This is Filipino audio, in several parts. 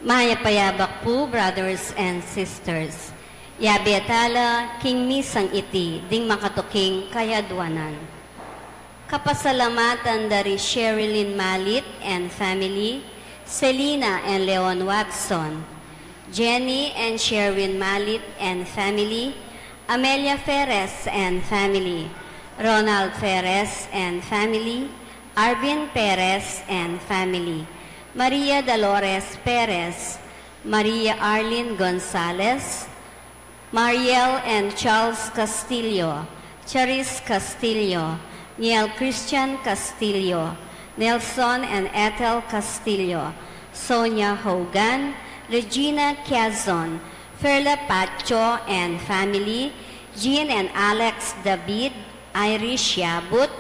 Maya payabak po, brothers and sisters. Yabiatala, king misang iti, ding makatuking kayadwanan. Kapasalamatan dari Sherilyn Malit and family, Selina and Leon Watson, Jenny and Sherwin Malit and family, Amelia Ferres and family, Ronald Ferres and family, Arvin Perez and family, Maria Dolores Perez, Maria Arlene Gonzalez, Mariel and Charles Castillo, Charis Castillo, Neil Christian Castillo, Nelson and Ethel Castillo, Sonia Hogan, Regina Quezon, Ferla Pacho and family, Jean and Alex David, Irish Yabut,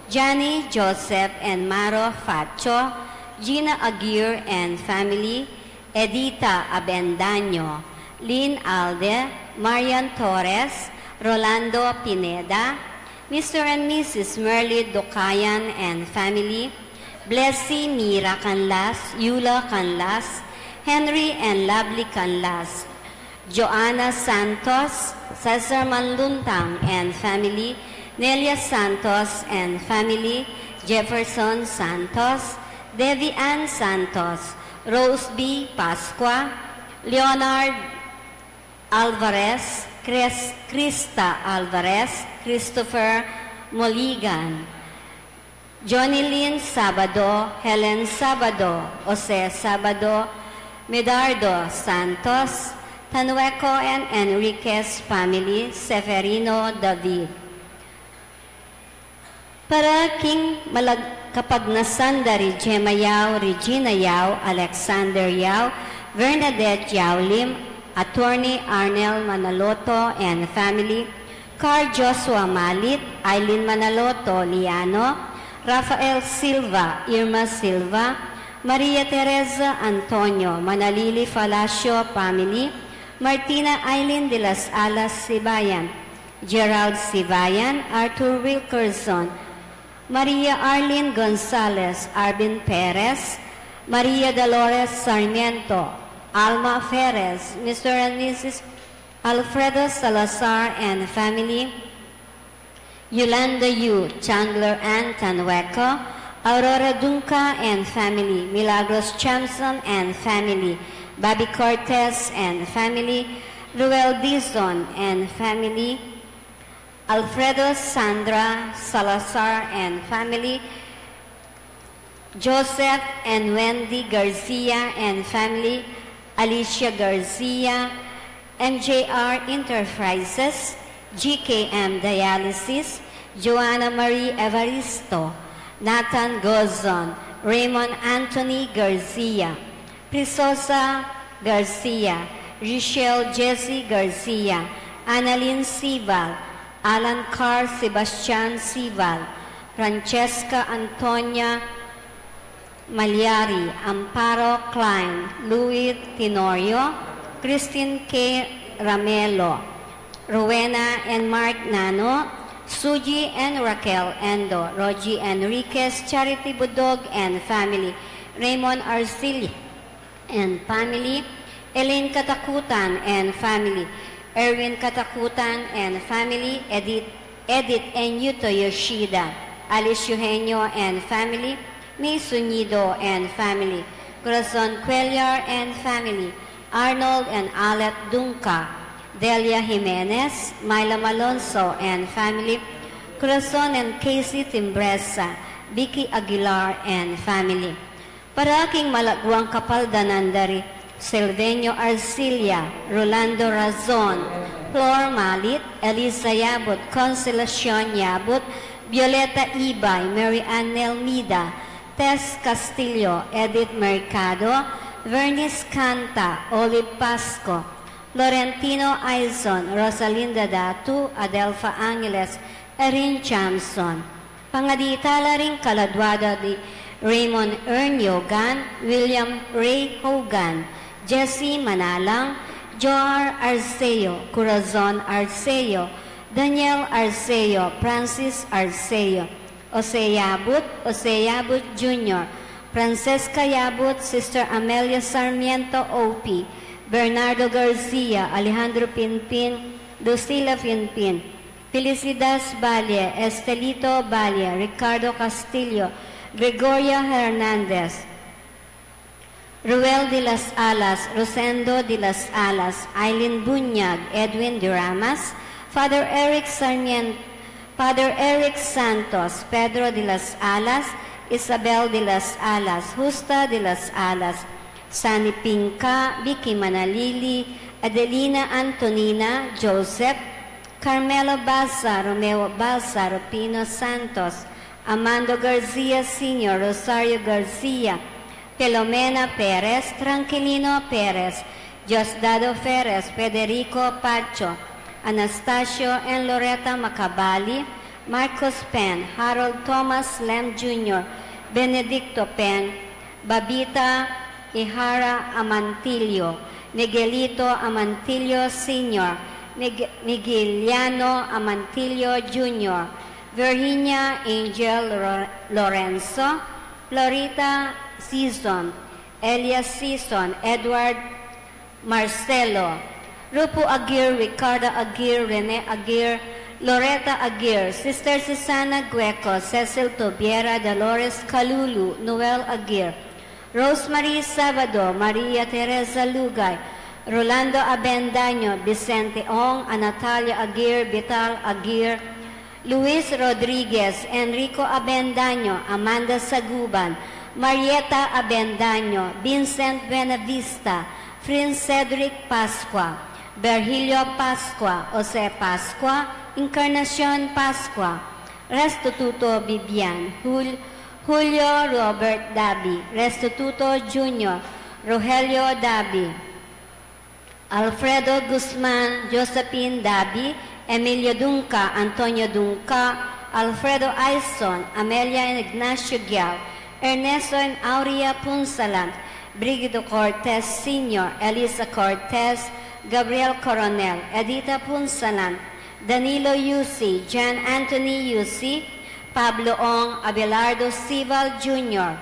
Johnny Joseph and Maro Facho, Gina Aguirre and family, Edita Abendaño, Lynn Alde, Marian Torres, Rolando Pineda, Mr. and Mrs. Merly Dokayan and family, Blessy Mira Canlas, Yula Canlas, Henry and Lovely Canlas, Joanna Santos, Cesar Manluntang and family, Nelia Santos and family, Jefferson Santos, Devi Ann Santos, Rose B. Pasqua, Leonard Alvarez, Krista Alvarez, Christopher Moligan, Johnny Lynn Sabado, Helen Sabado, Jose Sabado, Medardo Santos, Tanueco and Enriquez family, Severino David. Para king kapagnasan dari Gemma Yao, Regina Yao, Alexander Yao, Bernadette Yao Lim, Attorney Arnel Manaloto and family, Carl Joshua Malit, Eileen Manaloto Liano, Rafael Silva, Irma Silva, Maria Teresa Antonio, Manalili Falacio family, Martina Eileen de las Alas Sibayan, Gerald Sibayan, Arthur Wilkerson, Maria Arlene Gonzalez, Arvin Perez, Maria Dolores Sarmiento, Alma Ferez, Mr. and Mrs. Alfredo Salazar and family, Yolanda Yu, Chandler Ann Tanueco, Aurora Dunca and family, Milagros Chamson and family, Bobby Cortez and family, Ruel Dizon and family, Alfredo Sandra Salazar and family, Joseph and Wendy Garcia and family, Alicia Garcia, MJR Enterprises, GKM Dialysis, Joanna Marie Evaristo, Nathan Gozon, Raymond Anthony Garcia, Prisosa Garcia, Richelle Jessie Garcia, Annalyn Sibal, Alan Carr Sebastian Sibal, Francesca Antonia Malyari, Amparo Klein, Louis Tenorio, Christine K. Ramelo, Rowena and Mark Nano, Suji and Raquel Endo, Rogie Enriquez, Charity Budog and family, Raymond Arcili and family, Elaine Katakutan and family, Erwin Katakutan and family, Edith and Yuto Yoshida, Alice Eugenio and family, May Sunido and family, Corazon Cuellar and family, Arnold and Alet Dunca, Delia Jimenez, Myla Malonzo and family, Corazon and Casey Timbresa, Vicky Aguilar and family. Para aking malagwang kapaldanan dari Silveño Arcilia, Rolando Razon, Flor Malit, Elisa Yabut, Consolacion Yabut, Violeta Ibay, Mary Ann Nelmida, Tess Castillo, Edith Mercado, Vernice Canta, Olive Pasco, Florentino Aizon, Rosalinda Datu, Adelfa Angeles, Erin Chamson. Pangaditala ring kaladwada di Raymond Ernyo Gan, William Ray Hogan, Jesse Manalang, Joar Arceo, Corazon Arceo, Daniel Arceo, Francis Arceo, Oseyabut Jr., Francesca Yabut, Sister Amelia Sarmiento, OP, Bernardo Garcia, Alejandro Pinpin, Lucila Pinpin, Felicidas Valle, Estelito Valle, Ricardo Castillo, Gregoria Hernandez, Ruel de las Alas, Rosendo de las Alas, Aileen Bunyag, Edwin de Ramas, Father Eric Sarmiento, Father Eric Santos, Pedro de las Alas, Isabel de las Alas, Justa de las Alas, Sani Pinca, Vicky Manalili, Adelina Antonina, Joseph, Carmelo Balsa, Romeo Balsa, Rupino Santos, Amando Garcia Sr., Rosario Garcia, Filomena Perez, Tranquilino Perez, Diosdado Ferez, Federico Pacho, Anastasio and Loretta Macabali, Marcos Pen, Harold Thomas Lem Jr., Benedicto Pen, Babita Ihara Amantillo, Miguelito Amantillo Sr., Migueliano Amantillo Jr., Virginia Angel Lorenzo, Florita Season, Elias Season, Edward Marcelo, Rupo Aguirre, Ricardo Aguirre, Rene Aguirre, Loretta Aguirre, Sister Susana Gueco, Cecil Tobiera, Dolores Calulu, Noel Aguirre, Rosemary Sabado, Maria Teresa Lugay, Rolando Abendaño, Vicente Ong, Natalia Aguirre, Vital Aguirre, Luis Rodriguez, Enrico Abendaño, Amanda Saguban, Marieta Abendaño, Vincent Benavista, Prince Cedric Pascua, Virgilio Pascua, Jose Pascua, Encarnacion Pascua, Restituto Bibian, Julio Robert Dabi, Restituto Jr., Rogelio Dabi, Alfredo Guzman, Josephine Dabi, Emilio Dunca, Antonio Dunca, Alfredo Aison, Amelia Ignacio Gial, Ernesto and Aurea Punsalan, Brigido Cortez Sr., Elisa Cortez, Gabriel Coronel, Edita Punsalan, Danilo Yusi, John Anthony Yusi, Pablo Ong, Abelardo Sibal Jr.,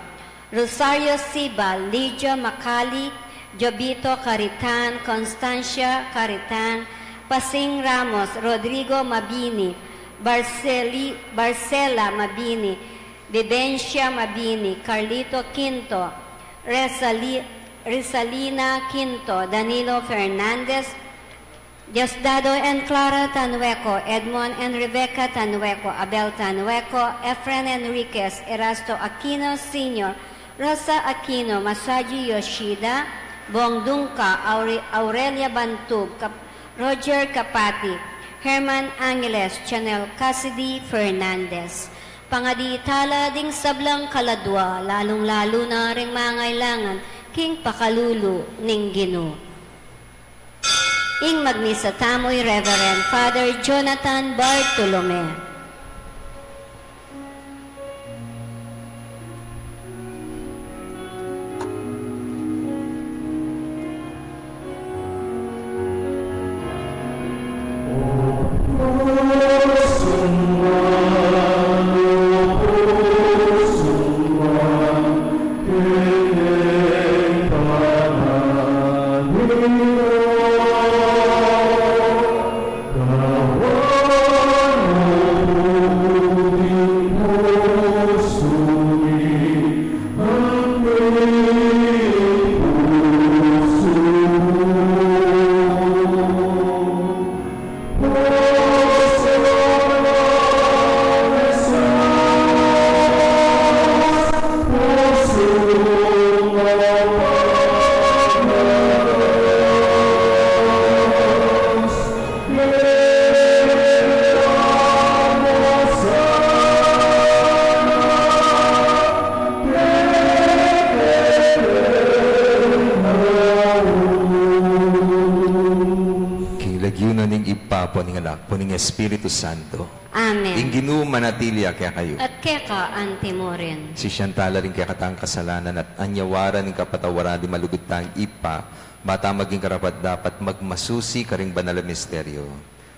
Rosario Sibal, Lidio Macali, Jobito Caritan, Constancia Caritan, Pasing Ramos, Rodrigo Mabini, Barcela Mabini, Vivencia Mabini, Carlito Quinto, Rizalina Quinto, Danilo Fernandez, Diosdado and Clara Tanueco, Edmond and Rebecca Tanueco, Abel Tanueco, Efren Enriquez, Erasto Aquino Sr., Rosa Aquino, Masaji Yoshida, Bong Dunca, Aurelia Bantug, Roger Capati, Herman Angeles, Chanel Cassidy Fernandez. Pangadiitala ding sablang kaladwa, lalong-lalo na ring mangailangan, king pakalulu ning Ginoo. Ing magmisa tamoy Reverend Father Jonathan Bartolome. Puning Espiritu Santo. Amen. Ing Ginoo manatilia kaya kayo. At keka antimorin. Si Shantala rin kaya katang kasalanan at anyawaran ng kapatawaran di malugod tang ipa, bata maging karapat dapat magmasusi karing banal na misteryo.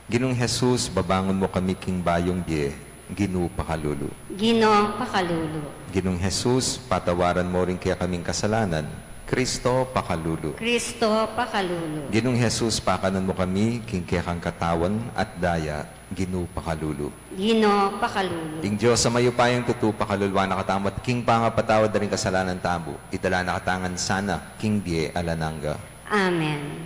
Ginong Jesus, babangon mo kami king bayong die, Ginoo pakalulu. Ginoo pakalulu. Ginong Jesus, patawaran mo rin kaya kaming kasalanan. Kristo pakalulu. Kristo pakalulu. Ginong Jesus, pakanan mo kami, king kaya kang katawan at daya. Ginoo pakalulu. Ginoo pakalulu. Ing Diyos sa mayo payang tutu pakalulwa nakatamat, king pangapatawad na rin kasalanan tabo. Itala nakatangan sana, king die alananga. Amen.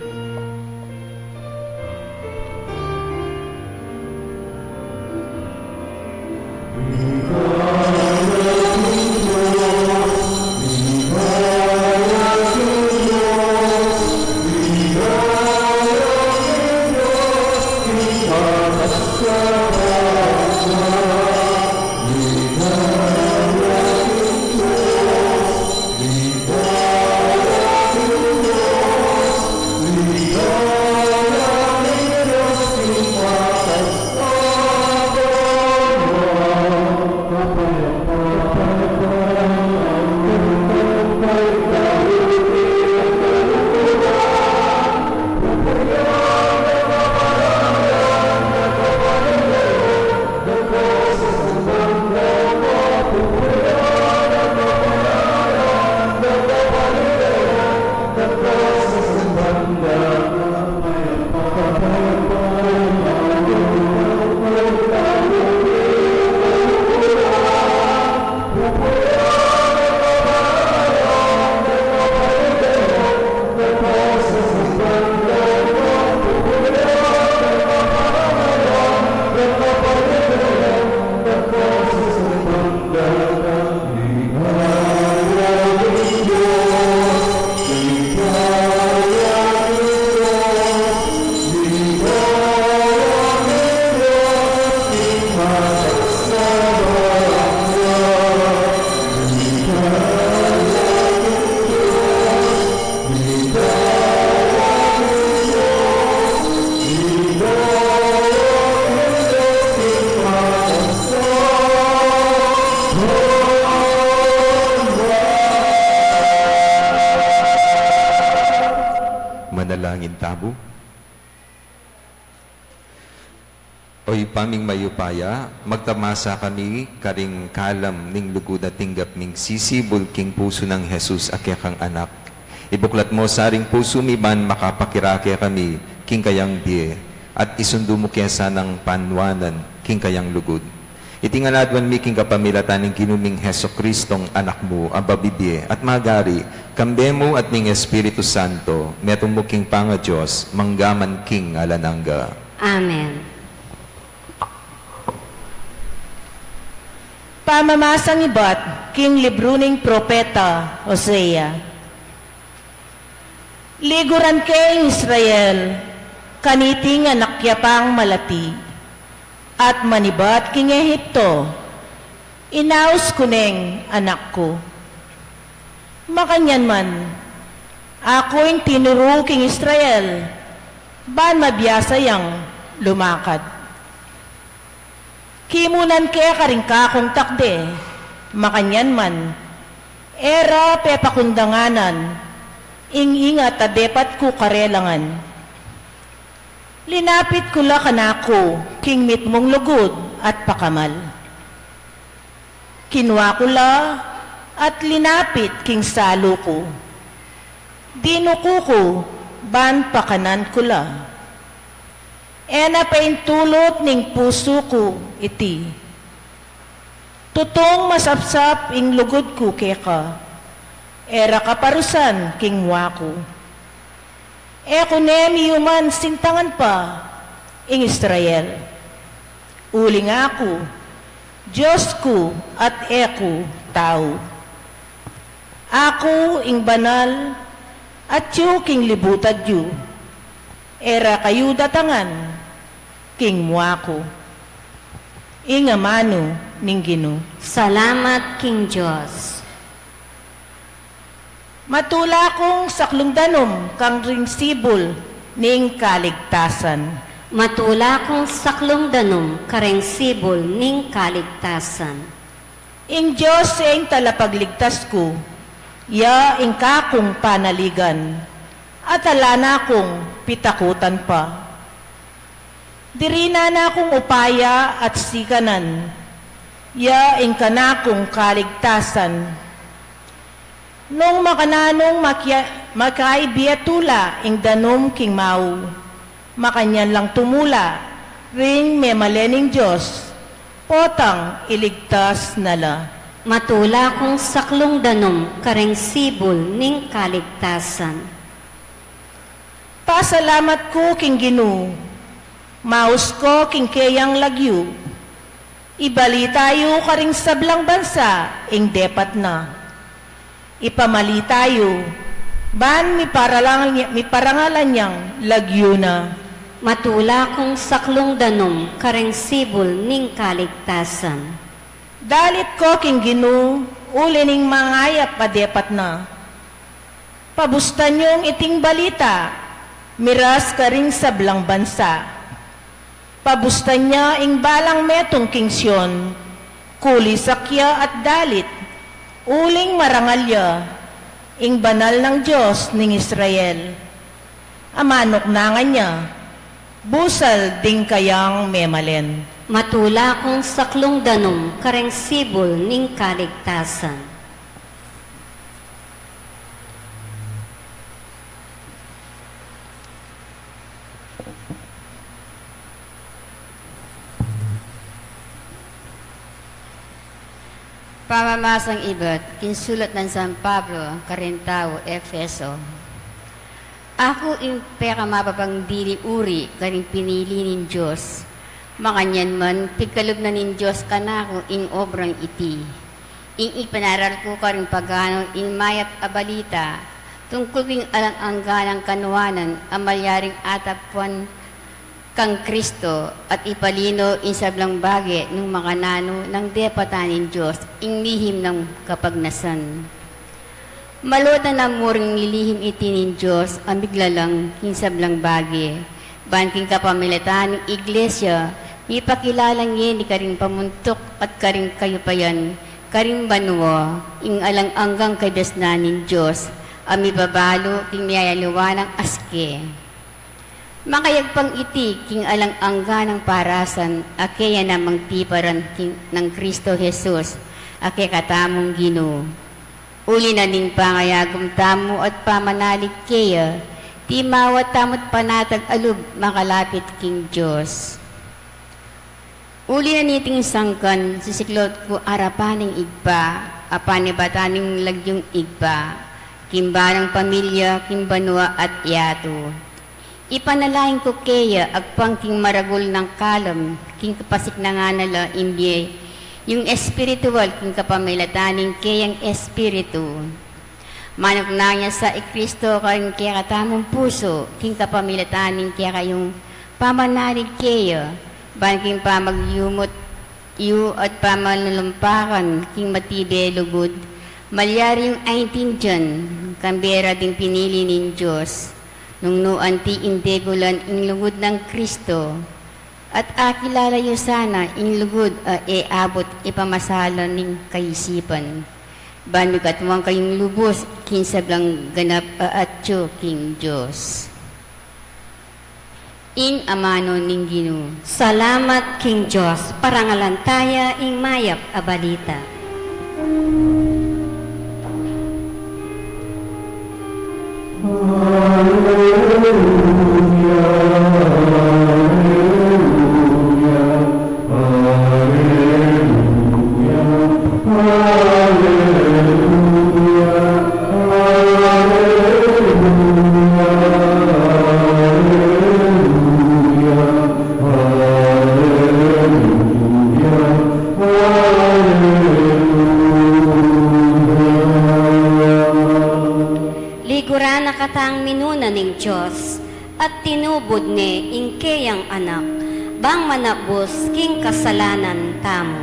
Manalangin tabo. Oy paming mayupaya, magtamasa kami karing kalam ning lugod at tinggap ning sisibol king puso ng Jesus akya kang anak. Ibuklat mo saring puso mi ban makapakirake kami king kayang die at isundo mo kaya sanang panwanan king kayang lugod. Itingaladwan mi king kapamilatan ng kinuming Heso Kristong anak mo ang babibye at magari kambe mo at ning Espiritu Santo metong mo king panga Diyos manggaman king alananga. Amen. Pamamasang ibat, king libro ning propeta, Hosea. Liguran kay Israel, kaniting anak yapang malati, at manibat king Ehipto, inaus kuneng anak ko. Makanyan man, ako yung tinuro king Israel, ban mabiyasayang lumakad. Kimunan kaya karingka kong takde, makanyan man, era pepakundanganan, ingat adepat ko karelangan. Linapit ko la kanako, king mit mong lugod at pakamal. Kinwa ko la at linapit king salo ko. Dinuko ko, ban pakanan ko la. Ena paintulot ning puso ko iti. Tutong masapsap ing lugod ko keka. Era kaparusan king wako. E kunemi human sintangan pa ing Israel. Uli nga ako, Diyos ko at eko tao. Ako ing banal at yu king libutad yu. Era kayo datangan, king muako. Ingamano ning Ginoo. Salamat, King Diyos. Matula kong saklungdanom kang ring sibol ning kaligtasan. Matula kong saklong danum, kareng sibol ning kaligtasan. Ing Diyos ing talapagligtas ko, ya ing kakong panaligan, at alana kong pitakutan pa. Dirina na akong upaya at sikanan, yaing kanakong kaligtasan. Nung makananong makaibiatula ing danom king mau, makanyan lang tumula, ring memalening Diyos, potang iligtas nala. Matula kong saklong danom kareng sibol ning kaligtasan. Pasalamat ko king Ginu, maus ko king kayang lagyu, ibali tayo karing sablang bansa, ing depat na. Ipamali tayo, ban mi parangalan niyang lagyu na. Matula kong saklong danom kareng sibol ning kaligtasan. Dalit ko king Ginu, uli ning mangayap padepat na. Pabustan niyong iting balita, miras karing sablang bansa. Pabustan niya ing balang metong king Sion, kuli sakya at dalit, uling marangalya, ing banal ng Diyos ning Israel. Amanok nangan niya, busal ding kayang memalen. Matula kong saklong danom kareng sibol ning kaligtasan. Pamamasang iba't kinsulat ng San Pablo, Karintao, Efeso. Ako ing peka mapapang dili uri karing pinili nin Diyos. Makanyan man, pigkalog na nin Diyos kanako ing obrang iti. Ing ipanaral ko karing pagano ing mayat abalita, tungkol ing alang-angganang kanuanan, amalyaring atapuan kang Kristo at ipalino in sablang bagi nung makanano ng depatanin Diyos ing lihim ng kapagnasan. Malod na namuring nilihim itinin Diyos ang biglalang king sablang bagi. Banking kapamilatan ng iglesia, ipakilalang yen ni karing pamuntok at karing kayupayan, karing banwa, ing alang-anggang kaibasnanin Diyos, ami babalo king niyayaluwa ng aske. Makayagpang iti king alang-angga ng parasan, akeya namang tiparan ng Kristo Jesus, ake katamong Ginoo. Uli na ning pangayagom tamo at pamanalig kaya, ti mawat tamot panatag alub makalapit king Diyos. Uli na niting sangkan, sisiklot ko arapaning igba, apanibataning lagyong igba, kimbanang pamilya, kimbanwa at yato. Ipanalain ko kaya agpang king maragol ng kalam, king kapasik na nga nala imbye, yung espiritual king kapamilataning kayang espiritu. Manok na niya sa Kristo kayong kaya katamong puso, king kapamilataning kaya kayong pamanalig kaya, banking pamagyumot iyo at pamanulumpakan, king matibe lugod, malyari yung aintin dyan, kambera ding pinili nin Diyos, nung nuan ti integulan ing lugod ng Kristo, at akilalayo sana ing lugod abot ipamasalan ning kaisipan. Banyo katwang kayong lubos, kinsablang ganap atyo king Diyos. Ing amano ning Ginoo. Salamat king Diyos, parangalan taya ing mayap abalita. Ligura na katang minuna ning Diyos, at tinubod ni ing kayang anak, bang manabos king kasalanan tamo.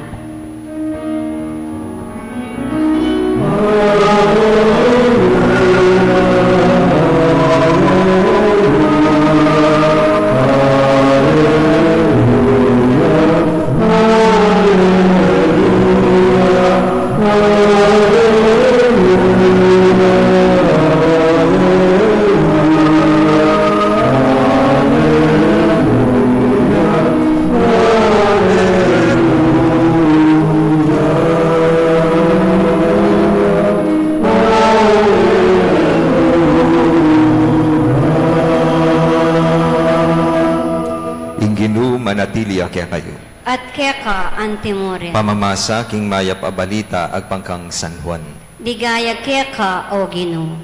kaya kayo. At keka antimore. Pamamasa king mayap a balita agpangkang San Juan. Digaya keka o Ginoo.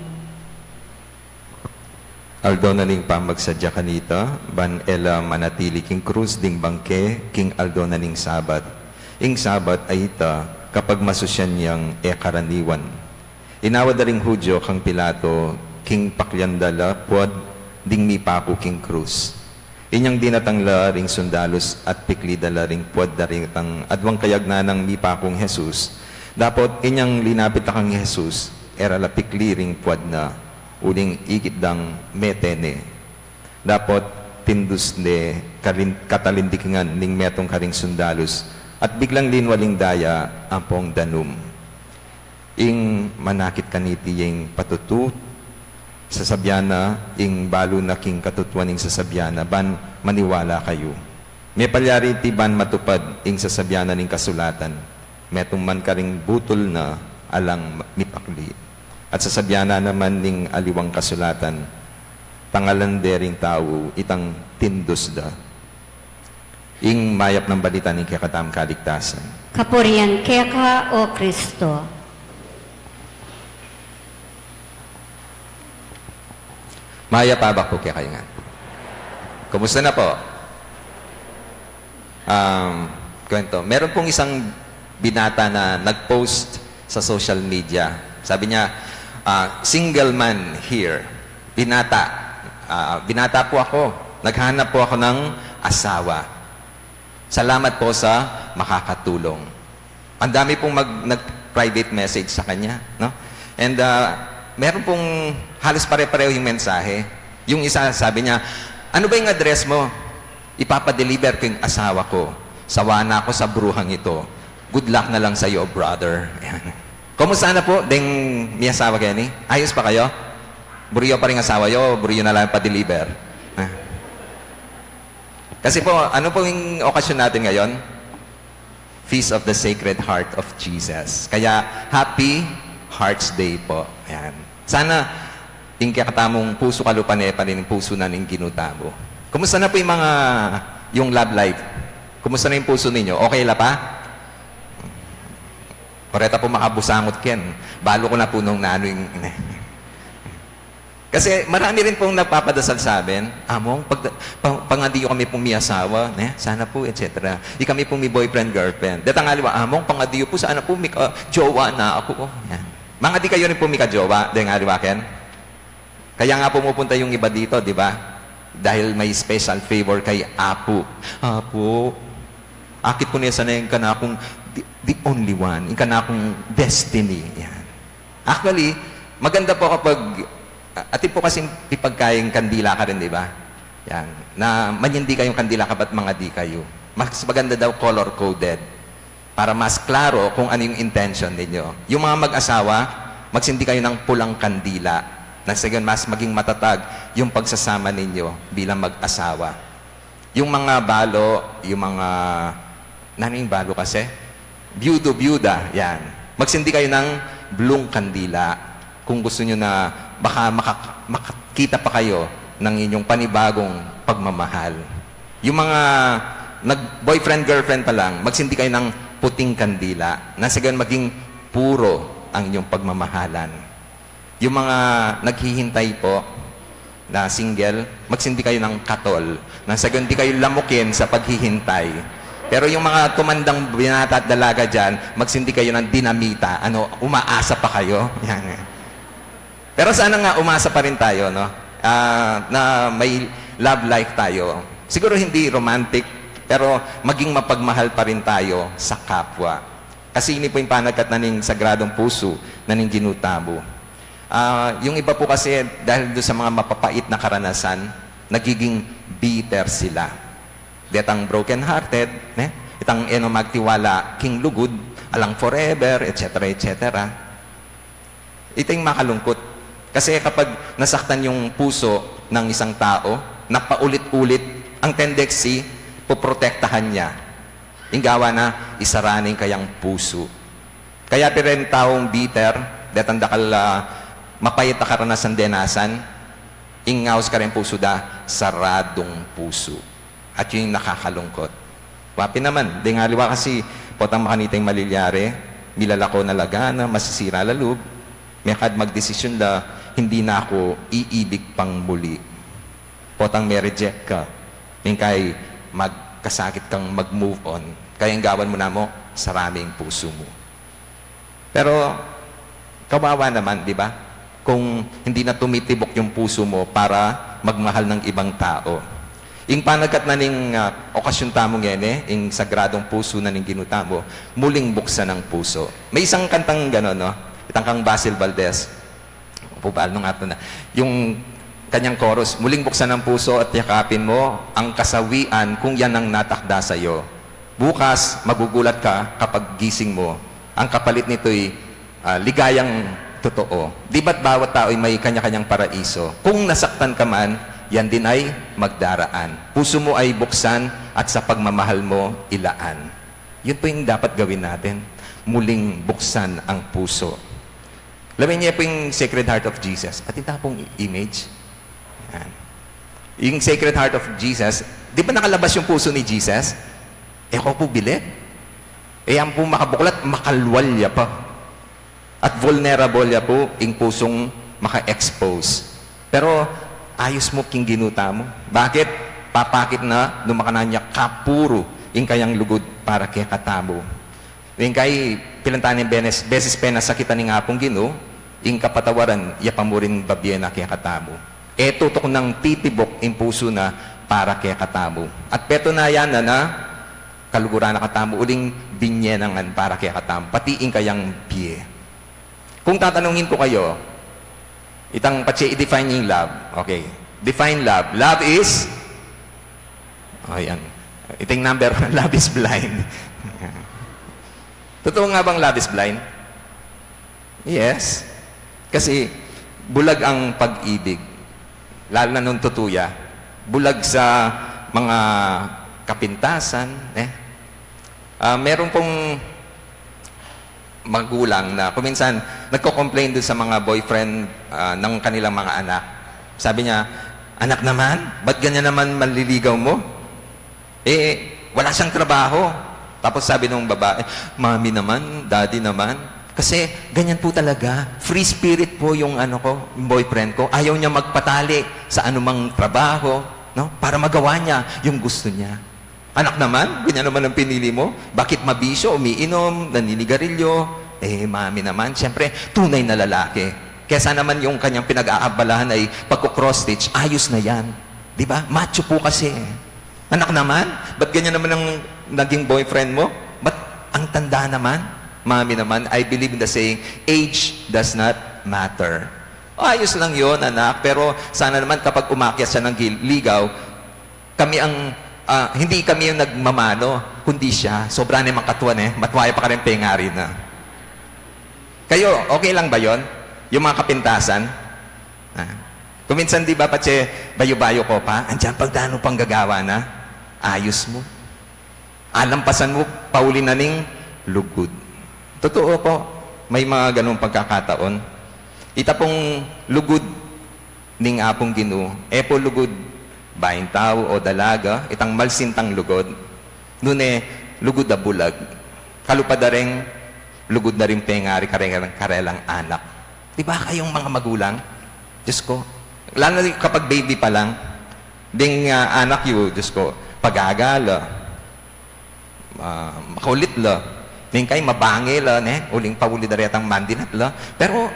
Aldo na ning pamagsadya kanita, ban ela manatili king krus ding bangke, king aldo na ning sabat. Ing sabat ay ita, kapag masusyan niyang karaniwan. Inawad na ring Hudyo kang Pilato, king pakyandala, puad ding mipako king krus. Inyang dinatangla ring sundalos at pikli dala ring puad da ring tang adwang kayagna ng mipakong Jesus. Dapat inyang linapit na kang Jesus, era la pikli ring puad na uling ikit dang metene. Dapat tindus de katalindikingan ning metong karing sundalos at biglang linwaling daya ampong danum. Ing manakit kaniti yung patutut sa sabyana, ing balo na king katutuaning sa sabyana, ban maniwala kayo. May palyari ti ban matupad, ing sa sabyana ning kasulatan, metong man karing butol na alang mipakli. At sa sabyana naman ning aliwang kasulatan, tangalan dering tao, itang tindos da. Ing mayap ng balita ning kakatam kaligtasan. Kapurian keka o Kristo. Maya pabak po kaya kayo nga. Kumusta na po? Kwento. Meron pong isang binata na nag-post sa social media. Sabi niya, single man here. Binata. Binata po ako. Naghanap po ako ng asawa. Salamat po sa makakatulong. Ang dami pong nag-private message sa kanya. No? And meron pong halos pare-pareho yung mensahe. Yung isa sabi niya, ano ba yung address mo? Ipapadeliver ko yung asawa ko. Sawa na ako sa bruhang ito. Good luck na lang sa iyo, brother. Ayan. Kumusta na po? Ding may asawa kayo ni? Ayos pa kayo? Buriyo pa rin asawa yo, buriyo na lang pa-deliver. Kasi po, ano po yung okasyon natin ngayon? Feast of the Sacred Heart of Jesus. Kaya, Happy Hearts Day po. Ayan. Sana, yung kakatamong puso kalupane pa rin yung puso na ning ginutamo. Kumusta na po yung love life? Kumusta na yung puso ninyo? Okay la pa? Pareta po makabusangot ken. Balo ko na po nung nano yung... Kasi marami rin pong nagpapadasal sa amin, among, pangadiyo kami pong may asawa, sana po, etc. Di kami pong may boyfriend, girlfriend. Datang aliwa, among, pangadiyo po, sana po, may jowa na ako. Yan. Mga di kayo rin po may ka-jowa, di nga aliwa, Ken? Kaya nga pumupunta yung iba dito, di ba? Dahil may special favor kay Apo. Apo, akit ko niya sana yung kanakong the only one, yung kanakong destiny. Yan. Actually, maganda po kapag atin po kasing ipagkayang kandila ka rin, di ba? Yan. Na manyindi kayong kandila ka ba't mga di kayo. Mas maganda daw color-coded para mas klaro kung ano yung intention ninyo. Yung mga mag-asawa, magsindi kayo ng pulang kandila na sige, mas maging matatag yung pagsasama ninyo bilang mag-asawa. Yung mga balo, yung mga... Naning balo kasi? Byudo-byuda, yan. Magsindi kayo ng blue kandila kung gusto nyo na baka makakita pa kayo ng inyong panibagong pagmamahal. Yung mga nag-boyfriend, girlfriend pa lang, magsindi kayo ng puting kandila na sige maging puro ang inyong pagmamahalan. Yung mga naghihintay po na single, magsindi kayo ng katol na sige hindi kayo lamukin sa paghihintay. Pero yung mga tumandang binata at dalaga dyan, magsindi kayo ng dinamita. Umaasa pa kayo. Yan. Pero sana nga umasa pa rin tayo, no? Na may love life tayo. Siguro hindi romantic, pero maging mapagmahal pa rin tayo sa kapwa. Kasi ini po yung panagkat na ning sagradong puso na ning ginutamo. Yung iba po kasi dahil doon sa mga mapapait na karanasan, nagiging bitter sila. Detang broken-hearted, itang magtiwala, king lugod, alang forever, etc., etc. Ito yung makalungkot. Kasi kapag nasaktan yung puso ng isang tao, na paulit-ulit, ang tendency, poprotektahan niya. Yung gawa na, isaraning kayang puso. Kaya rin taong bitter, detang dakal mapayit na karanasan denasan, ingaws ka rin puso da, saradong puso. At yun yung nakakalungkot. Wapi naman, di nga liwa kasi potang makanitang malilyari, milalako na lagana, masisira lalub, may kad magdesisyon la, hindi na ako iibig pang muli. Potang may reject ka, may kay magkasakit kang mag-move on, kaya ang gawan mo na mo, saraming puso mo. Pero, kawawa naman, di ba? Kung hindi na tumitibok yung puso mo para magmahal ng ibang tao. Ing panagat na ning okasyon tamong yan ing sagradong puso na ning ginuta mo, muling buksan ng puso. May isang kantang gano'n, no? Itang kang Basil Valdez. Pupal nung ato na. Yung kanyang chorus, muling buksan ng puso at yakapin mo ang kasawian kung yan ang natakda sa'yo. Bukas, magugulat ka kapag gising mo. Ang kapalit nito'y ligayang totoo. Di ba't bawat tao ay may kanya-kanyang paraiso? Kung nasaktan ka man, yan din ay magdaraan. Puso mo ay buksan at sa pagmamahal mo, ilaan. Yun po yung dapat gawin natin. Muling buksan ang puso. Lamin niya po yung Sacred Heart of Jesus. At ito pong image. Yan. Yung Sacred Heart of Jesus, di ba nakalabas yung puso ni Jesus? Ako po bilit. Ang po makabuklat, makalwalya pa. At vulnerable ya po, yung pusong maka-expose. Pero, ayos mo king ginuta mo. Bakit? Papakit na numakanan niya kapuro yung kayang lugod para kaya katabo. Yung kay pilantanin beses pena sakitan ni nga pong gino, yung kapatawaran, yapamurin babyena kaya katabo. Tutok ng titibok yung puso na para kaya katabo. At peto na yan na kaluguran na katamo, uling binyenangan para kaya katamo. Pati yung kayang biye. Kung tatanungin ko kayo, itang patsi i-define yung love. Okay. Define love. Love is ayan. Iting number one, love is blind. Totoo nga bang love is blind? Yes. Kasi bulag ang pag-ibig. Lalo na nung tutuya. Bulag sa mga kapintasan. Meron pong magulang na kuminsan nagko-complain doon sa mga boyfriend ng kanilang mga anak. Sabi niya, anak naman, ba't ganyan naman maliligaw mo? Wala siyang trabaho. Tapos sabi nung babae, mami naman, daddy naman. Kasi ganyan po talaga. Free spirit po yung yung boyfriend ko. Ayaw niya magpatali sa anumang trabaho, no? Para magawa niya yung gusto niya. Anak naman, ganyan naman ang pinili mo. Bakit mabisyo, umiinom, naninigarilyo? Mami naman, siyempre, tunay na lalaki. Kesa naman yung kanyang pinag-aabalahan ay pagko-cross-stitch, ayos na yan. Di ba? Macho po kasi. Anak naman, ba't ganyan naman ang naging boyfriend mo? Ba't ang tanda naman? Mami naman, I believe in the saying, age does not matter. Ayos lang yon anak. Pero sana naman kapag umakyat siya ng ligaw, kami ang hindi kami yung nagmamano, kundi siya. Sobra naman katuan matwaya pa ka rin pengari na. Kayo, okay lang ba yon? Yung mga kapintasan? Kuminsan di ba patse, bayo-bayo ko pa, andyan pagdano pang gagawa na, ayos mo. Alampasan mo, pauli na ning lugod. Totoo po, may mga ganung pagkakataon. Ita pong lugod ning apong Ginoo, po lugod baing tao o dalaga, itang malsintang lugod. Nune, lugod na bulag. Kalupadareng, lugod na rin pengari karelang anak. Diba kayong mga magulang? Diyos ko, lalo na kapag baby pa lang, ding anak yu, Diyos ko, pagagala, makulit la, ding kay mabangil la, uling pauli daretang mandinat la. Pero,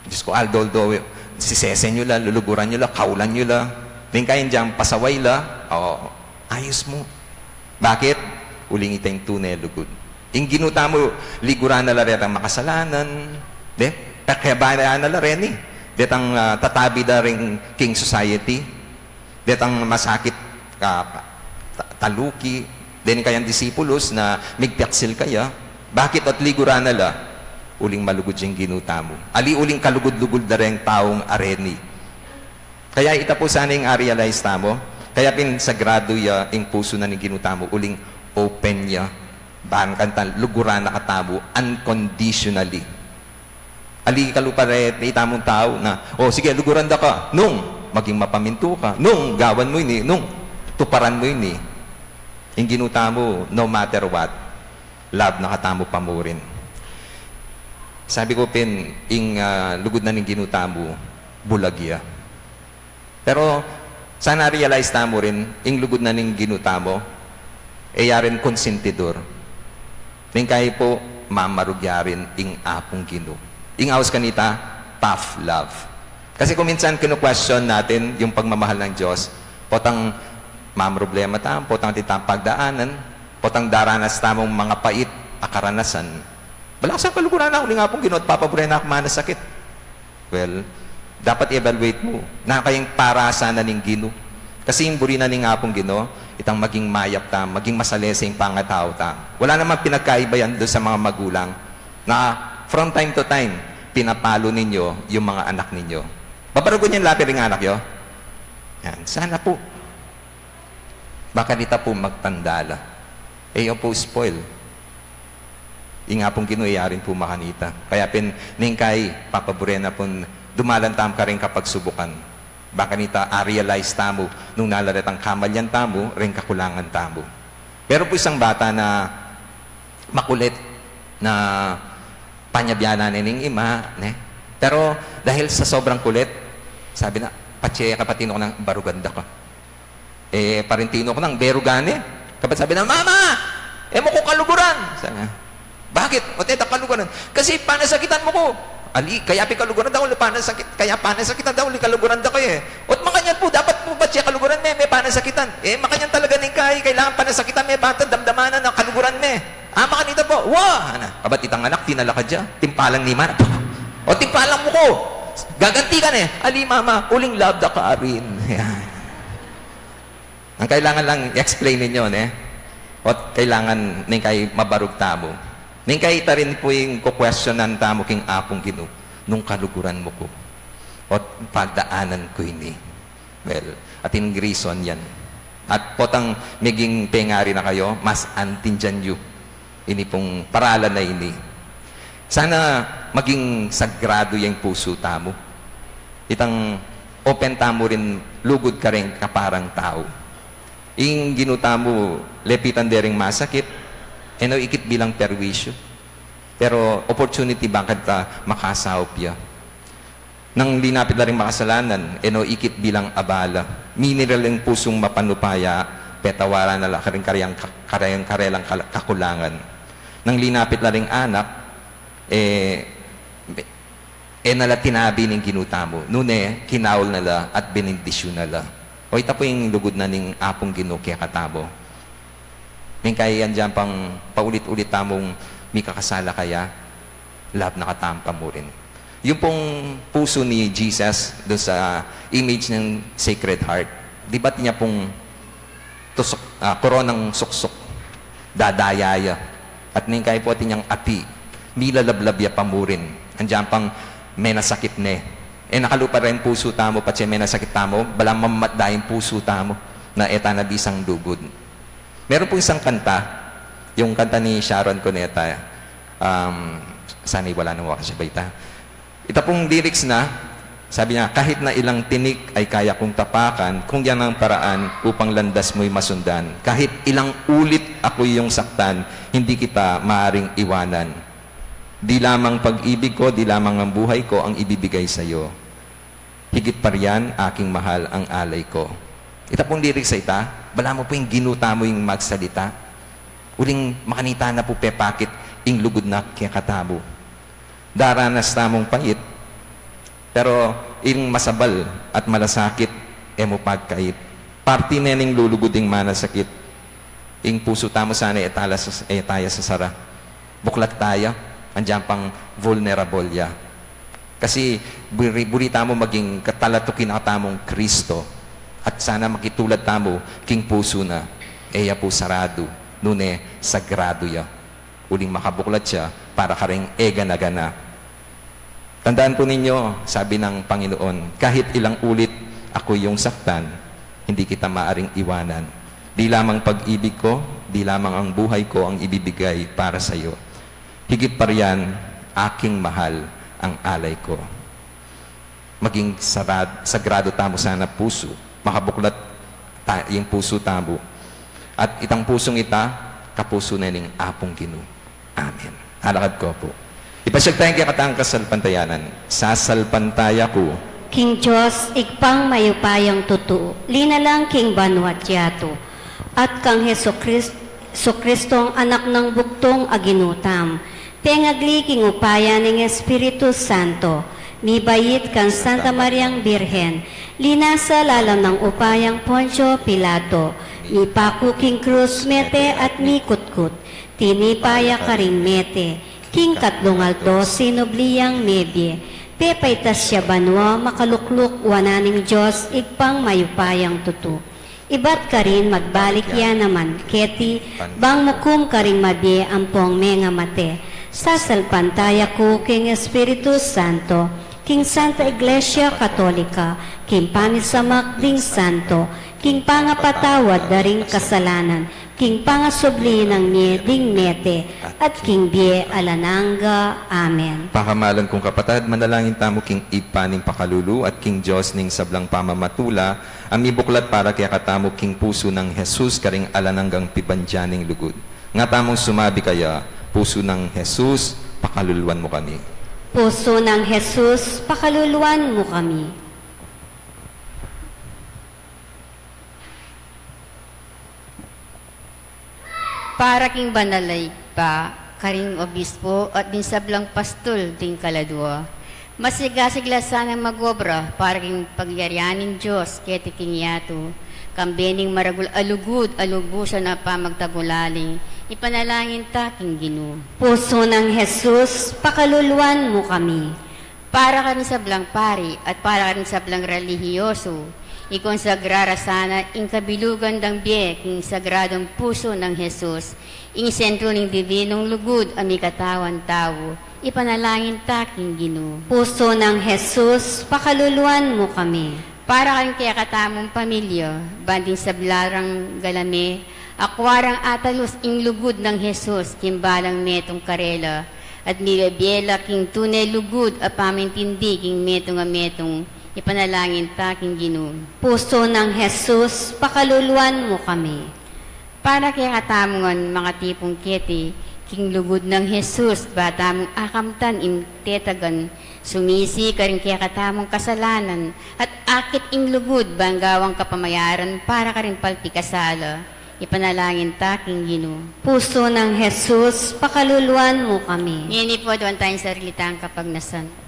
Diyos ko, aldoldo, sisese nyo la, luluguran nyo la, kaulan nyo la, ding kayo dyan, pasaway la, ayos mo. Bakit? Uling itang tunay lugod. Yung ginuta mo, liguran na la rin ang makasalanan, kaya ba na la rin detang tatabi na rin king society, detang masakit taluki, din kayang disipulos na migpyaksil kaya, bakit at liguran na la, uling malugod yung ginuta mo. Ali uling kalugod-lugod na rin taong areni. Kaya ita po sana yung realize tamo. Kaya pin sagrado ya yung puso na ni ginuta mo, uling open ya. Bahan kantan, luguran na katabo, unconditionally. Ali kalupare, ita mong tao na, sige, luguran da ka. Nung maging mapaminto ka. Nung gawan mo ini. Nung tuparan mo ini. Yung ginutamo, no matter what, love nakatamo pa mo rin. Sabi ko pin, ing lugod na ning ginutamo, bulagya. Pero sana realize tamo rin, ing lugod na ning ginutamo, yarin konsentidor. Ning kaya po, mamarugya rin ing apong ginu. Ing awas kanita, tough love. Kasi kung minsan kinu-question natin yung pagmamahal ng Diyos, potang mamroblema tam, potang titang pagdaanan, potang daranas tamong mga pait, akaranasan. Wala sa kaluguran na, uli nga pong ginu at papabure na akma na sakit. Well, dapat i-evaluate mo na kayang para sana ning ginu. Kasi yung buri na ning apong ginu, itang maging mayap tam, maging masalesing pangatao tam. Wala namang pinagkaiba yan doon sa mga magulang na from time to time, pinapalo ninyo yung mga anak ninyo. Babarugon niyan lapi ring anak yo? Yan. Sana po. Baka dita po magtandala. Po spoil. Inga pong ginuyarin po makanita. Kaya ningkay, papabure na po dumalantam ka rin kapag subukan. Baka nita, realize tamo, nung nalaratang kamalyan tamo, rin kakulangan tamo. Pero po isang bata na makulit, na panyabyanan ning ima, ne? Pero dahil sa sobrang kulit, sabi na, patse kapatino ko ng baruganda ka. Parintino ko ng berugane. Kapag sabi na, Mama! Mo ko kaluguran! Sabi na, bakit? O teta kaluguran? Kasi panasakitan mo ko. Ali, kaya kaluguran daw, kaya panasakitan daw, kaluguran daw kayo Ot makanyan po, dapat po ba siya kaluguran may panasakitan? Makanyan talaga ning kailangan panasakitan may bata, damdamanan ng kaluguran may. Makanita po, wah! Kabat itang anak, tinala ka dyan, timpalang ni man. O timpalang mo ko, gaganti ka Ali, Mama, uling love da ka rin. Ang kailangan lang i-explain ninyo, Ot kailangan ning kay mabarug tamo. Ning kay rin po yung kukwestiyonan tamo king apong ginu nung kaluguran mo ko. Ot pagdaanan ko ini. Well, atin reason yan. At potang maging pengari na kayo, mas antin dyan yu. Ini pong paralan na ini. Sana maging sagrado yung puso tamo. Itang open tamo rin, lugod ka rin kaparang tao. Ing ginutamo, lepitan dering masakit, ikit bilang perwisyo. Pero opportunity bakit ka makasahop ya. Nang linapit na rin makasalanan, ikit bilang abala. Mineral yung pusong mapanupaya, petawara na karelang kakulangan. Nang linapit na rin anak, nala tinabi ng ginutamo. Nune, kinaul nala at benindisyon nala. O ita po yung lugod na ning apong ginu kaya katabo. May kaya yan dyan pang paulit-ulit tamong may kakasala kaya, love nakatampa mo rin. Yung pong puso ni Jesus doon sa image ng Sacred Heart, di ba't niya pong koronang suksok, dadayaya, at ning kaya po atin niyang api, milalablabya pa mo rin. Andiyan pang may nasakit nakalupa rin puso tamo, pati may nasakit tamo, balang mamatdayin puso tamo, na eta na bisang dugod. Meron po isang kanta, yung kanta ni Sharon Cuneta, sana'y wala nang wakasabay ta. Ito pong lyrics na, sabi niya, kahit na ilang tinik ay kaya kong tapakan, kung yan ang paraan upang landas mo'y masundan. Kahit ilang ulit ako'y iyong saktan, hindi kita maaring iwanan. Di lamang pag-ibig ko, di lamang ang buhay ko ang ibibigay sa iyo. Higit pa riyan, aking mahal ang alay ko. Ito pong lyrics sa ita, bala mo po yung ginuta mo yung magsalita. Uling makanita na po pepakit, ing lugod na kaya katabo. Daranas tamong pait, pero ing masabal at malasakit, mo pagkait. Parti nening luluguding manasakit, ing puso tamo sana etala etaya sa sara. Buklat tayo, andiyan pang vulnerable ya. Kasi buri tamo maging katalatukin ang tamong Kristo at sana makitulad tamo king puso na eya po sarado nune sagrado ya. Uling makabuklat siya para karing ega-nagana. Tandaan po ninyo, sabi ng Panginoon, kahit ilang ulit ako yung saktan, hindi kita maaring iwanan. Di lamang pag-ibig ko, di lamang ang buhay ko ang ibibigay para sa iyo. Higit pa riyan, aking mahal ang alay ko. Maging sagrado tamo sana puso, makabuklat yung puso tamo. At itang pusong ita, kapuso na ning apong Ginoo. Amen. Alakad ko po. Ipasyag tayong kaya kasalpantayanan. Sasalpantaya ko, King Diyos, igpang mayupayang tutu, linalang King Banwat Yato, at kang Heso Kristong anak ng buktong aginutam, tengagli king upaya ng Espiritu Santo, mibayit kan Santa Mariang Birhen, linasa lalam ng upayang Poncio Pilato, mipaku king krus mete at mikutkut, tinipaya karing mete, king katlungalto sinubliyang nebye, pepaitas siya banwa makalukluk wananing Diyos igpang mayupayang tutu. Ibat ka rin magbalik yan naman, keti, bang mukum ka rin mabye ampong menga mate, sasalpantaya ko king Espiritu Santo, king Santa Iglesia Katolika, king pamisamak ding Santo, king pangapatawad daring kasalanan, king pangasubli ng ding nete, at king bie alananga. Amen. pakamalan kong kapatad, manalangin tamo king ipaning pakalulu at king Diyos ning sablang pamamatula, ang ibuklat para kaya katamo king puso ng Jesus karing alananggang pibandyaning lugod. Nga tamong sumabi kaya, puso ng Jesus, pakaluluan mo kami. Puso ng Jesus, pakaluluan mo kami. Para king banalay pa, karing obispo at din sablang pastol ding kaladwa. Masigasigla sanang magobra para king pagyarianin Diyos keti king yato. Kambening maragul alugud alubusan na pamagtagulaling. Ipanalangin ta king Ginoo. Puso ng Jesus, pakaluluan mo kami. Para kami sablang pari at para kami sablang relihiyoso. Ikonsagrara sana ing kabilugan ng biye king sagradong puso ng Jesus, ing sentro ng divinong lugod ami katawan tao, ipanalangin ta king Ginoo. Puso ng Jesus, pakaluluan mo kami. Para kayong kaya katamong pamilya, banding sa blarang galame, akwarang atalos ing lugod ng Jesus, kimbalang metong karela, at nilabiela king tunay lugod a pamintindi king metong a metong, ipanalangin ta king Ginoo. Puso ng Jesus, pakaluluan mo kami. Para kaya katamongan mga tipong keti, king lugod ng Jesus, batamong akamtan im tetagan, sumisi ka rin kaya katamong kasalanan, at akit ing lugod banggawang kapamayaran para ka rin palpikasala. Ipanalangin ta king Ginoo. Puso ng Jesus, pakaluluan mo kami. Nini po doon tayong sarilitang kapagnasan.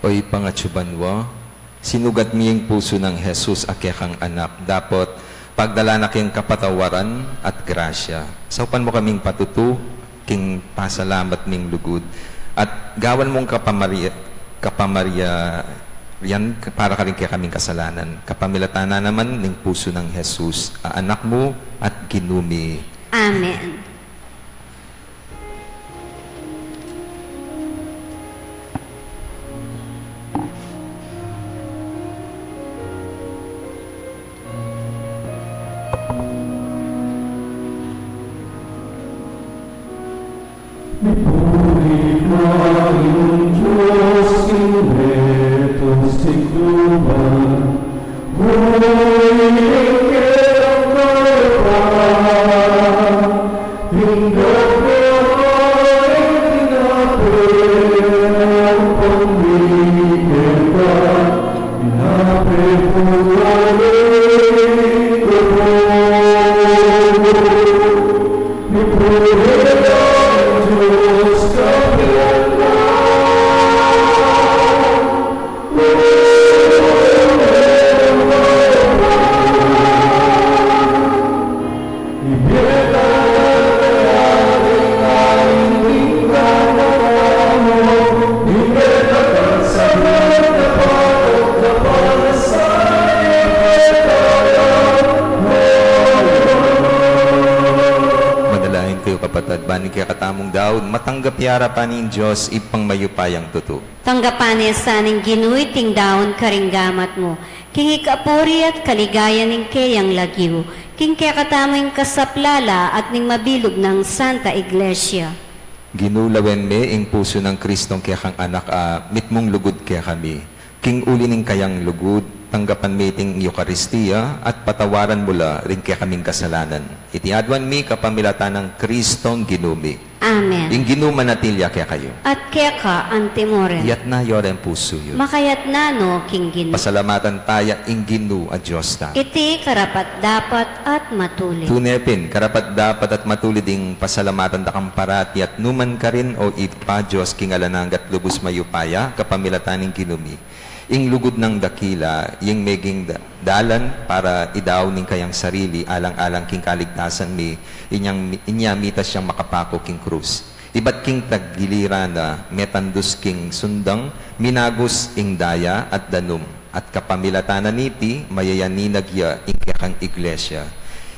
Oy pangatsubanwa, sinugat miyeng puso ng Jesus akyakang anak, dapat pagdala na kayong kapatawaran at grasya. Saupan mo kaming patutu, king pasalamat ming lugod, at gawan mong kapamarya yan para ka rin kaya kaming kasalanan. Kapamilatana naman ng puso ng Jesus, anak mo at ginumi. Amen. Baning kaya katamong daw, matanggap yara pa ni Diyos ipang mayupayang tutu. Tanggapanin sa ning ginuy ting daon karinggamat mo. King ikapuri at kaligaya ning kayang lagyo. King kaya katamang kasaplala at ning mabilog ng Santa Iglesia. Ginulawen me ing puso ng Kristong kaya kang anak, mitmong lugod kaya kami. King uli ning kayang lugod, tanggapan meeting Eucharistia at patawaran mula rin kaya kaming kasalanan. Iti adwan mi kapamilatan ng Kristong ginumi. Amen. Ing ginuman natilya kaya kayo. At kaya ka, antimore. Yat na yoren puso yun. Makayat na no, King Gino. Pasalamatan taya ing ginu a Diyos ta. Iti karapat dapat at matuloy. Tunepin, karapat dapat at matulid ing pasalamatan da kamparati at numan ka rin o ipa Diyos kingalananggat lubos mayupaya kapamilatan ing ginumi. Ing lugod ng dakila, yung meging dalan para idaw ning kayang sarili, alang-alang king kaligtasan mi, inya mitas siyang makapako king krus. Ibat king taggilira na metandus king sundang, minagos ing daya at danum, at kapamilatanan niti, mayayaninagya ing kayang iglesia.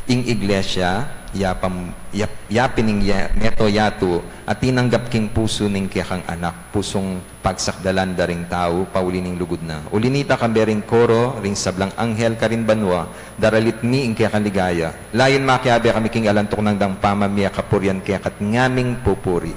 Ing iglesia, yapin ing meto yato, at tinanggap king puso ning kayang anak, pusong pagsakdalan da ring tao, pauli ning lugod na. Ulinita kambering koro, ring sablang anghel karin banwa, daralit mi ing kaya kaligaya. Layon makiabi kami king alantok ng dang pamamia kapuryan kaya kat ngaming pupuri.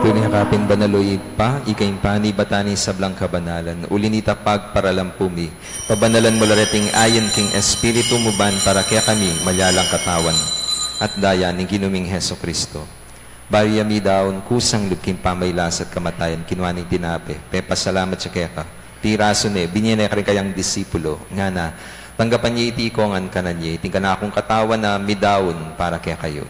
Tunihakapin banaloy pa, ikain pani batani sablang kabanalan, ulinita pagparalampumi, pabanalan mo lareting ayon king espiritu mo ban para kaya kami malyalang katawan, at daya ni ginuming Heso Kristo. Bariyami daon kusang lubking pamaylas at kamatayan, kinwaning tinape, pepasalamat siya kaya ka, tiraso ne, binyene ka rin kayang disipulo, nga na, tanggapan niya iti ikongan kanan niya, iting ka na akong katawan na midaon para kaya kayo.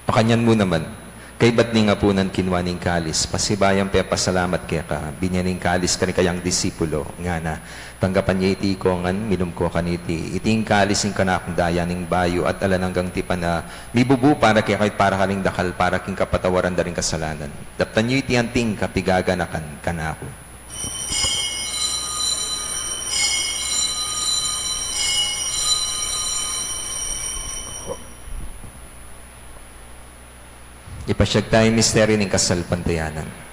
Pakanyan mo naman, kay ba't ni nga punan kinwaning kalis, pasibayang pe pasalamat kaya ka, binyaning kalis ka ni kayang disipulo, nga na, tanggapan niya iti ikongan, minum ko kaniti, iting kalis ing kanakong daya ning bayo, at alananggang tipan na, mibubu para kaya kahit para kaling dakal, para king kapatawaran da rin kasalanan. Daptan niyo iti anting kapigaganakan kanako. Ipasyag tayo misteryo ng kasal pantayanan.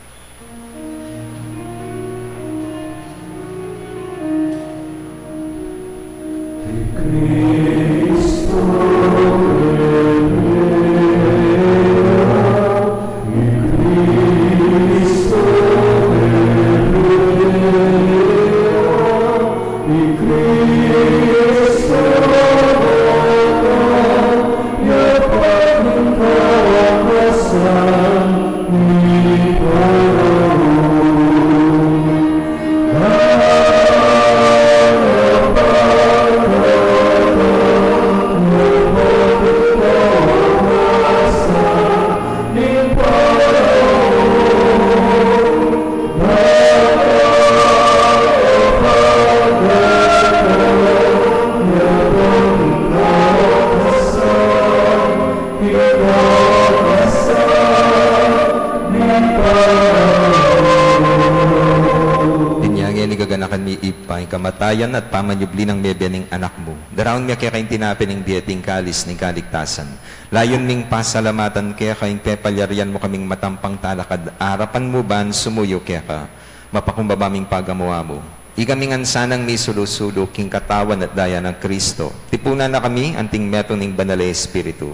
Kamatayan at pamanyubli ng bebe ng anak mo. Daraon nga kaya kayong tinapin ng dieting kalis ng kaligtasan. Layon ming pasalamatan kaya kayong pepalyarian mo kaming matampang talakad. Arapan mo ban sumuyo kaya ka. Mapakumbaba ming pagamuha mo. Ikami sanang may sulusulo, king katawan at daya ng Kristo. Tipunan na kami, anting meto ng Banal na Espiritu.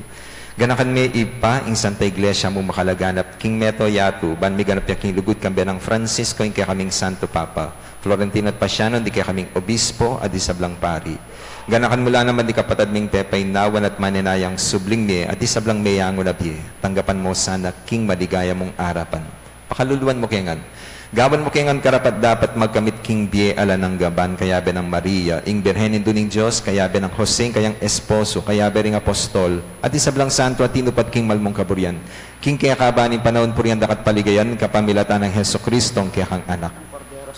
Ganakan may ipa, ing Santa Iglesia mo makalaganap, king meto yatu, ban may ganap ya king lugod kambya ng Francisco, ing kaya kaming Santo Papa. Florentino at Pasiano, di kaya kaming Obispo, at isablang pari. Ganakan mula naman di kapatad ming tepay nawan at maninayang subling mi, at isablang mayango na biye. Tanggapan mo sana, king maligaya mong arapan. Pakaluluan mo kengan. Gawan mo kengan karapat dapat magkamit king biye ala ng gaban, kaya be ng Maria, ing birhenin duning Diyos, kaya be ng Jose, kayang esposo, kaya be ring apostol, at isablang santo at tinupat king malmong kaburian. King kaya kabanin panahon puriyan dakat paligayan, kapamilatan ng Heso Kristong kaya kang anak.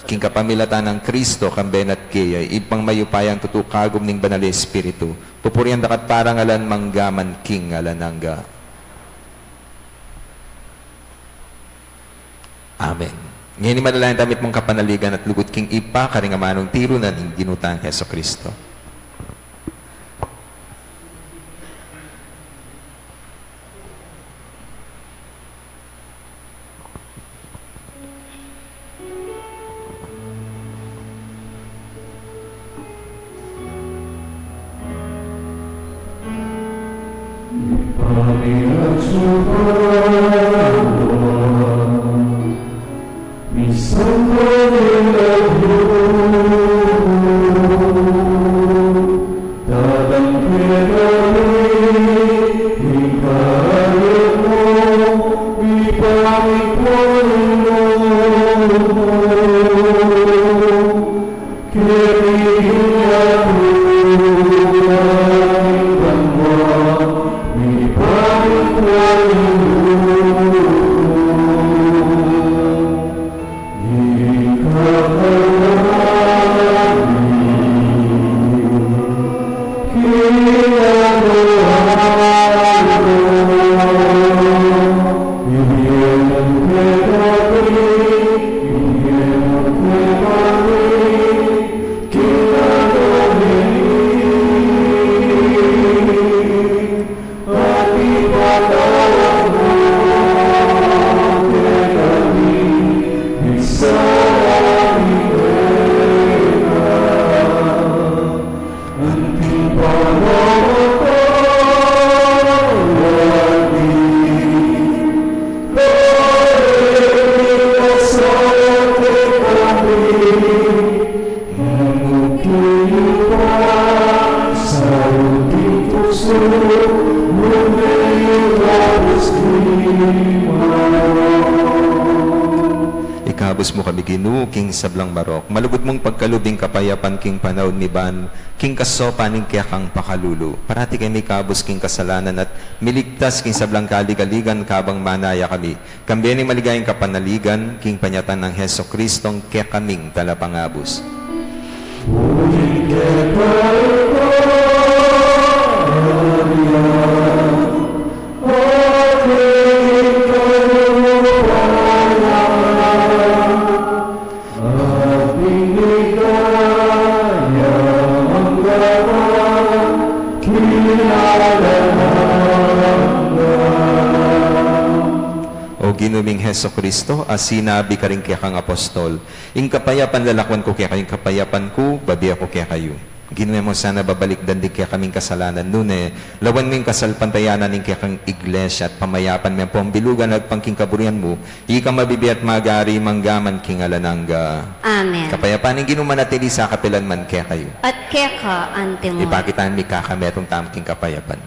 King kapamilatan ng Kristo, kamben at kaya, ipang mayupayang tutukagom ning Banal na Espiritu, pupuriyan dakat parangalan manggaman king alanangga. Amen. Ngayon ni madalayan damit mong kapanaligan at lugod king ipa, karingamanong tiro na ning ginutang Heso Kristo. Ikabos mo kami Ginoo, king sablang barok. Malugod mong pagkalubing kapayapan king panahon ni ban, king kasopan ning kaya kang pakalulu. Parati kami kabos king kasalanan at miligtas king sablang kaligaligan kabang manaya kami. Kambiyan ni maligayang kapanaligan, king panyatan ng Heso Kristong kaya kaming talapangabos. O ginuming Heso Kristo, as sinabi ka rin kaya kang apostol, ing kapayapan lalakwan ko kaya kayong kapayapan ko, babi ako kaya kayo. Ginuwi mo sana babalik dandig kaya kaming kasalanan nune, lawan mo yung kasalpantayanan ng kaya kang iglesia at pamayapan mo ang bilugan at pangking kaburian mo, ika mabibi at magari manggaman king alanangga. Amen. Kapayapan ng ginumanatili sa kapilan man kaya kayo. At kaya ka, ante mo. Ipakitaan mi kakametong tamking kapayapan.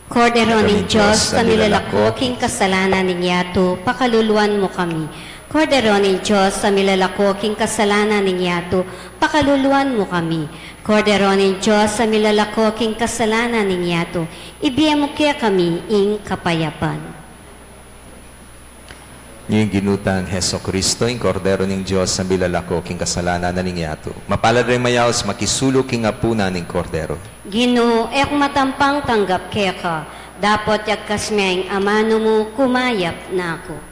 Kordero ni Diyos, sa nilalako, king kasalanan ni Yato, pakaluluan mo kami. Kordero ni Diyos, sa nilalako, king kasalanan ni Yato, pakaluluan mo kami. Kordero ni Diyos, sa nilalako, king kasalanan ni Yato, ibigay mo kaya kami ing kapayapan. Yung ginutang Heso Kristo, yung kordero ng Diyos sa bilalako, king kasalanan na ningyato. Mapalad rin mayaos, makisulo king apuna ng kordero. Ginoo, ek matampang tanggap kaya ka, dapat yagkas miyang amano mo kumayap na ako.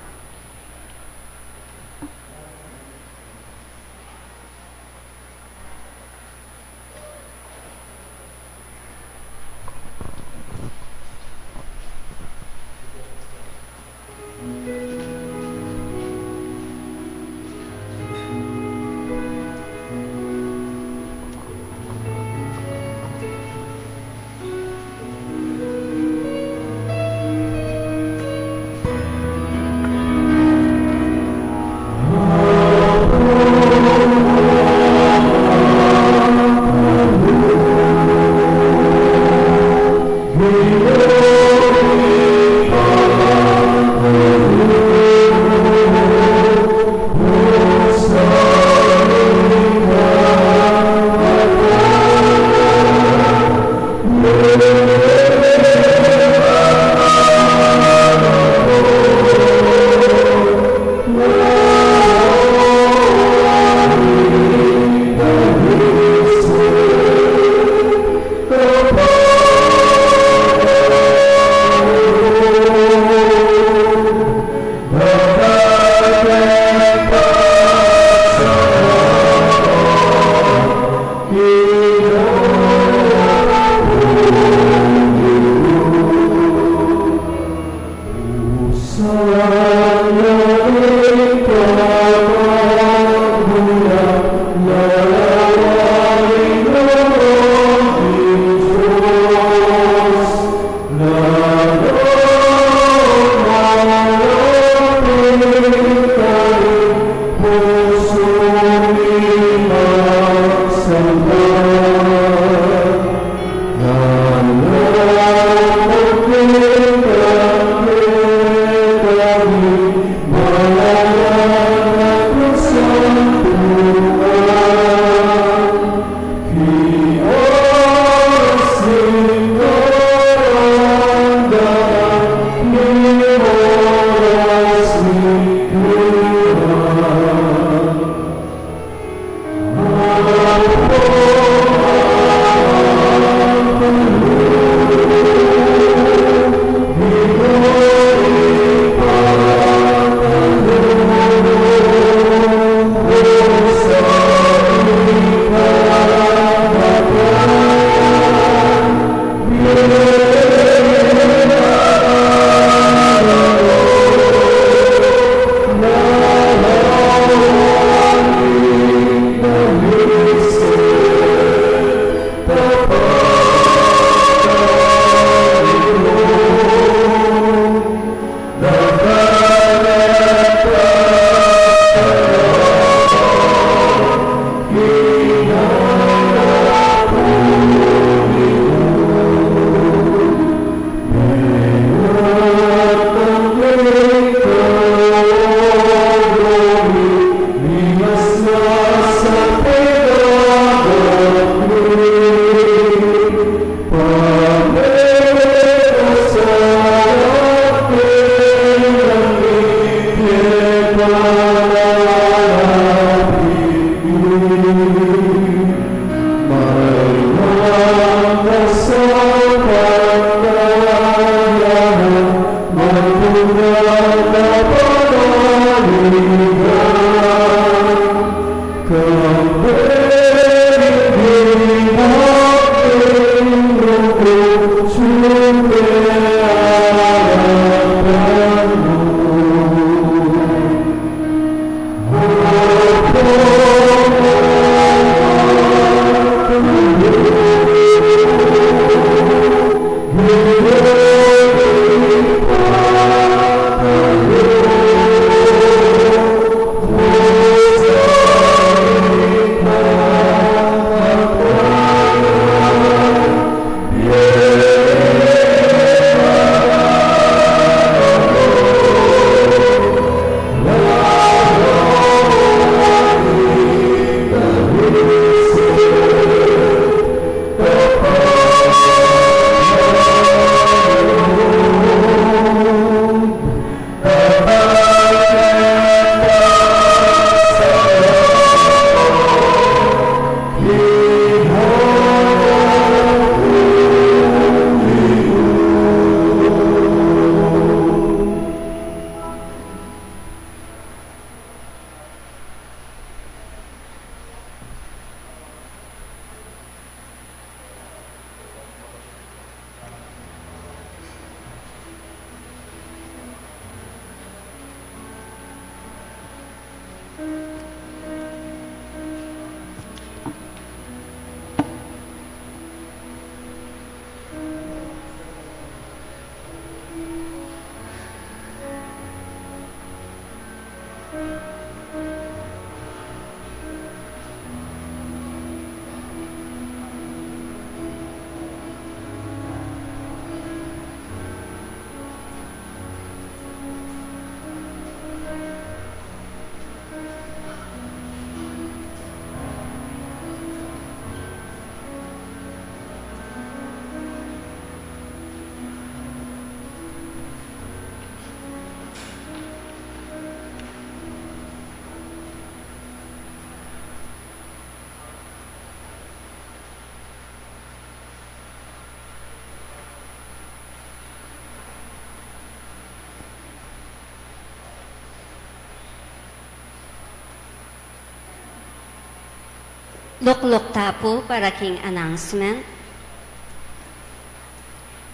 Luklok Tapo para King Announcement.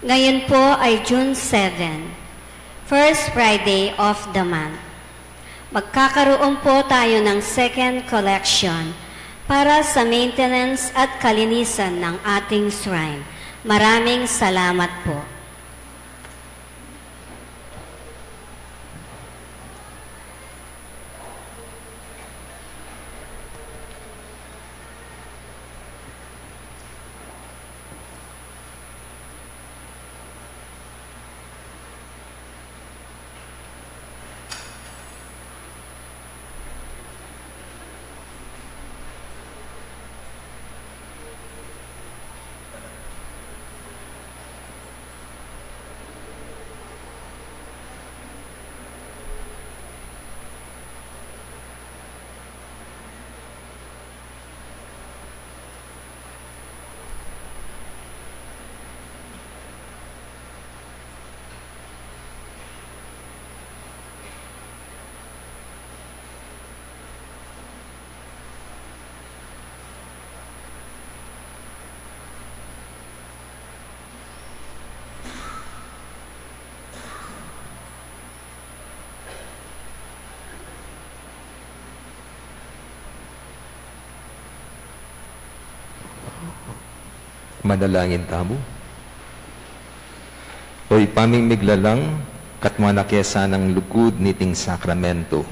Ngayon po ay June 7. First Friday of the month. Magkakaroon po tayo ng second collection para sa maintenance at kalinisan ng ating shrine. Maraming salamat po. Manalangin tamo. Oy pamimiglalang kat manakesa ng lugod niting sakramento.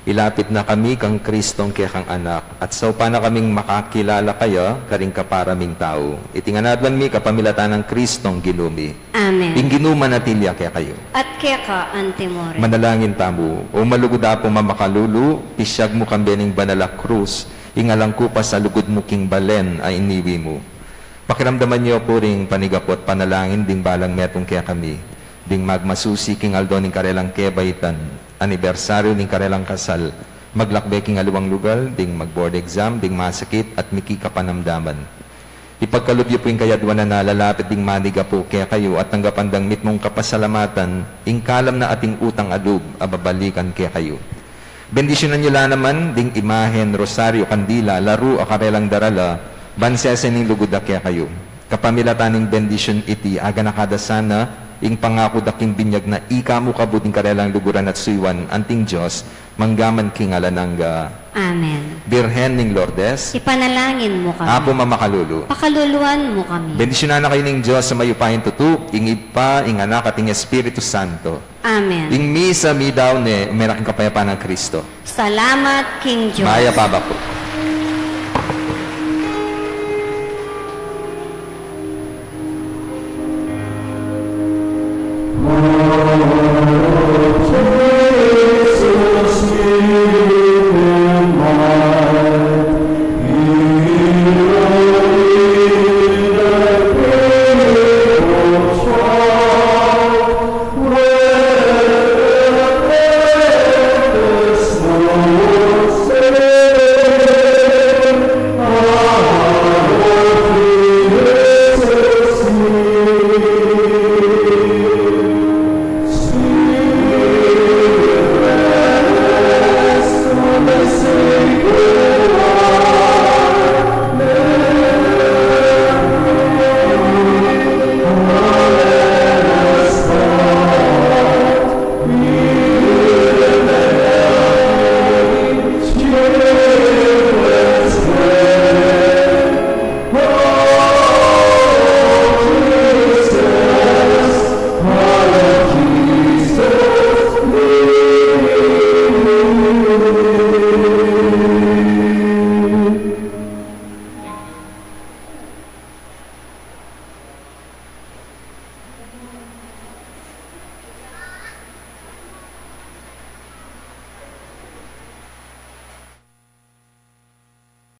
Ilapit na kami kang Kristong kaya kang anak at sa upana kaming makakilala kaya karing kaparaming tao. Itinganadwan mi kapamilatan ng Kristong ginumi. Amen. Ingginuma natilya kaya kayo. At keka antemore. Manalangin tamo. O malugod po mamakalulu, pisyag mo kambening banala krus, ingalang ko pa sa lugod mo king balen ay iniwi mo. Pakiramdaman niyo po ring panigapot panalangin ding balang metong kaya kami. Ding magmasusi king aldo ning karelang kebaitan, anibersaryo ning karelang kasal, maglakbe king aluwang lugar, ding magboard exam, ding masakit at miki kapanamdaman. Ipagkalubyo po yung kayadwan na nalalapit ding maniga po kaya kayo at tanggapandang mitmong kapasalamatan, ingkalam na ating utang adub, ababalikan kaya kayo. Bendisyonan niyo la naman, ding imahen, rosaryo, kandila, laro, akarelang darala, bansesen ning lugod kaya kayo. Kapamilatan ning bendisyon iti, aga nakadasana, ing pangako daking binyag na ika mo kabuting karelang luguran at suywan, anting Diyos, manggaman king alanangga. Amen. Birhen ning Lourdes, Ipanalangin mo kami. Apo mamakalulu. Pakaluluan mo kami. Bendisyonan na kayo ng Diyos sa mayupayin tutu, ing Ipa, ing Anak at ing Espiritu Santo. Amen. Ing misa mi daw ne, umeraking kapayapaan ng Kristo. Salamat, King Diyos. Maya pa ba po?